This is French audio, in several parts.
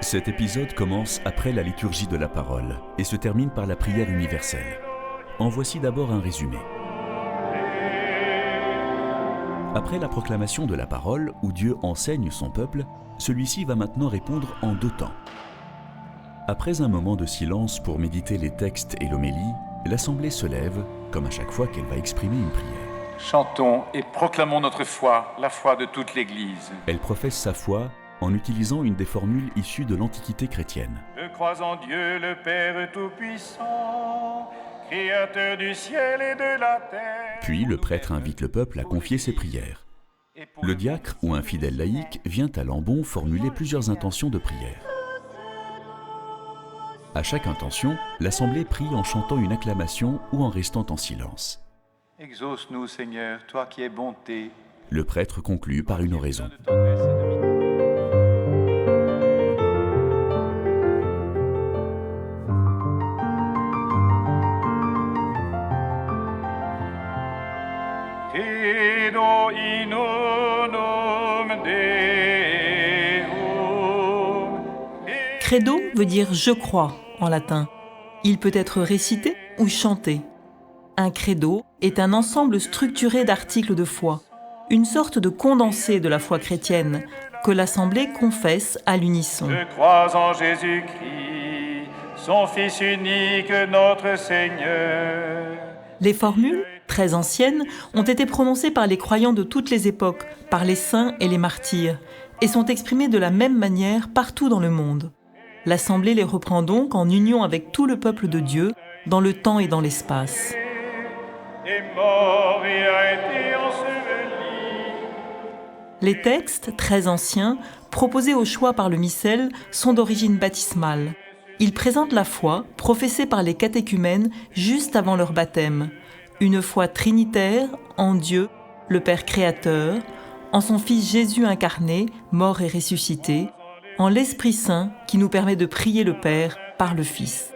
Cet épisode commence après la liturgie de la parole et se termine par la prière universelle. En voici d'abord un résumé. Après la proclamation de la parole, où Dieu enseigne son peuple, celui-ci va maintenant répondre en deux temps. Après un moment de silence pour méditer les textes et l'homélie, l'assemblée se lève, comme à chaque fois qu'elle va exprimer une prière. Chantons et proclamons notre foi, la foi de toute l'Église. Elle professe sa foi en utilisant une des formules issues de l'Antiquité chrétienne. Je crois en Dieu, le Père Tout-Puissant, Créateur du ciel et de la terre. Puis le prêtre invite le peuple à confier ses prières. Le diacre ou un fidèle laïc vient à l'ambon formuler plusieurs intentions de prière. À chaque intention, l'assemblée prie en chantant une acclamation ou en restant en silence. Exauce-nous, Seigneur, toi qui es bonté. Le prêtre conclut par une oraison. Credo in unum Deum. Credo veut dire « je crois » en latin. Il peut être récité ou chanté. Un credo est un ensemble structuré d'articles de foi, une sorte de condensé de la foi chrétienne que l'assemblée confesse à l'unisson. Je crois en Jésus-Christ, son Fils unique, notre Seigneur. Les formules, très anciennes, ont été prononcées par les croyants de toutes les époques, par les saints et les martyrs, et sont exprimées de la même manière partout dans le monde. L'assemblée les reprend donc en union avec tout le peuple de Dieu, dans le temps et dans l'espace. Est mort et a été enseveli. Les textes, très anciens, proposés au choix par le missel, sont d'origine baptismale. Ils présentent la foi professée par les catéchumènes juste avant leur baptême. Une foi trinitaire en Dieu, le Père créateur, en son Fils Jésus incarné, mort et ressuscité, en l'Esprit Saint qui nous permet de prier le Père par le Fils.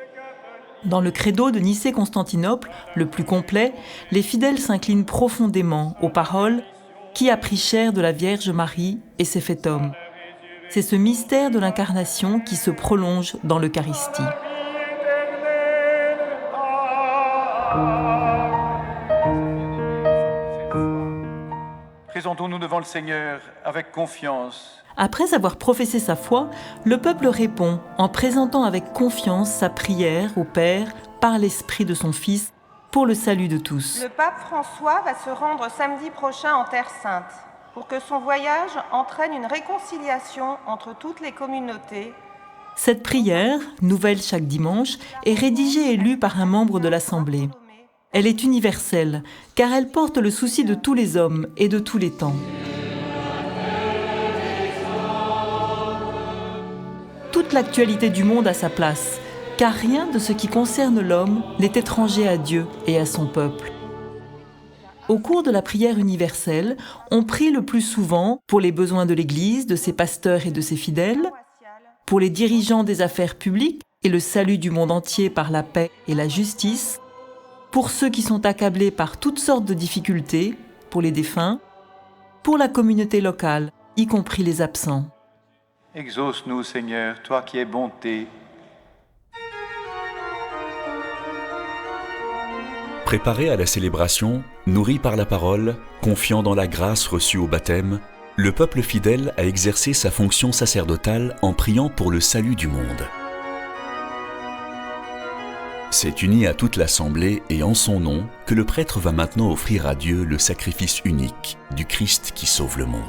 Dans le credo de Nicée-Constantinople, le plus complet, les fidèles s'inclinent profondément aux paroles « Qui a pris chair de la Vierge Marie et s'est fait homme ?» C'est ce mystère de l'incarnation qui se prolonge dans l'Eucharistie. Présentons-nous devant le Seigneur avec confiance. Après avoir professé sa foi, le peuple répond en présentant avec confiance sa prière au Père par l'Esprit de son Fils pour le salut de tous. Le pape François va se rendre samedi prochain en Terre Sainte pour que son voyage entraîne une réconciliation entre toutes les communautés. Cette prière, nouvelle chaque dimanche, est rédigée et lue par un membre de l'Assemblée. Elle est universelle, car elle porte le souci de tous les hommes et de tous les temps. Toute l'actualité du monde a sa place, car rien de ce qui concerne l'homme n'est étranger à Dieu et à son peuple. Au cours de la prière universelle, on prie le plus souvent pour les besoins de l'Église, de ses pasteurs et de ses fidèles, pour les dirigeants des affaires publiques et le salut du monde entier par la paix et la justice, pour ceux qui sont accablés par toutes sortes de difficultés, pour les défunts, pour la communauté locale, y compris les absents. Exauce-nous, Seigneur, toi qui es bonté. Préparé à la célébration, nourri par la parole, confiant dans la grâce reçue au baptême, le peuple fidèle a exercé sa fonction sacerdotale en priant pour le salut du monde. C'est uni à toute l'assemblée et en son nom que le prêtre va maintenant offrir à Dieu le sacrifice unique du Christ qui sauve le monde.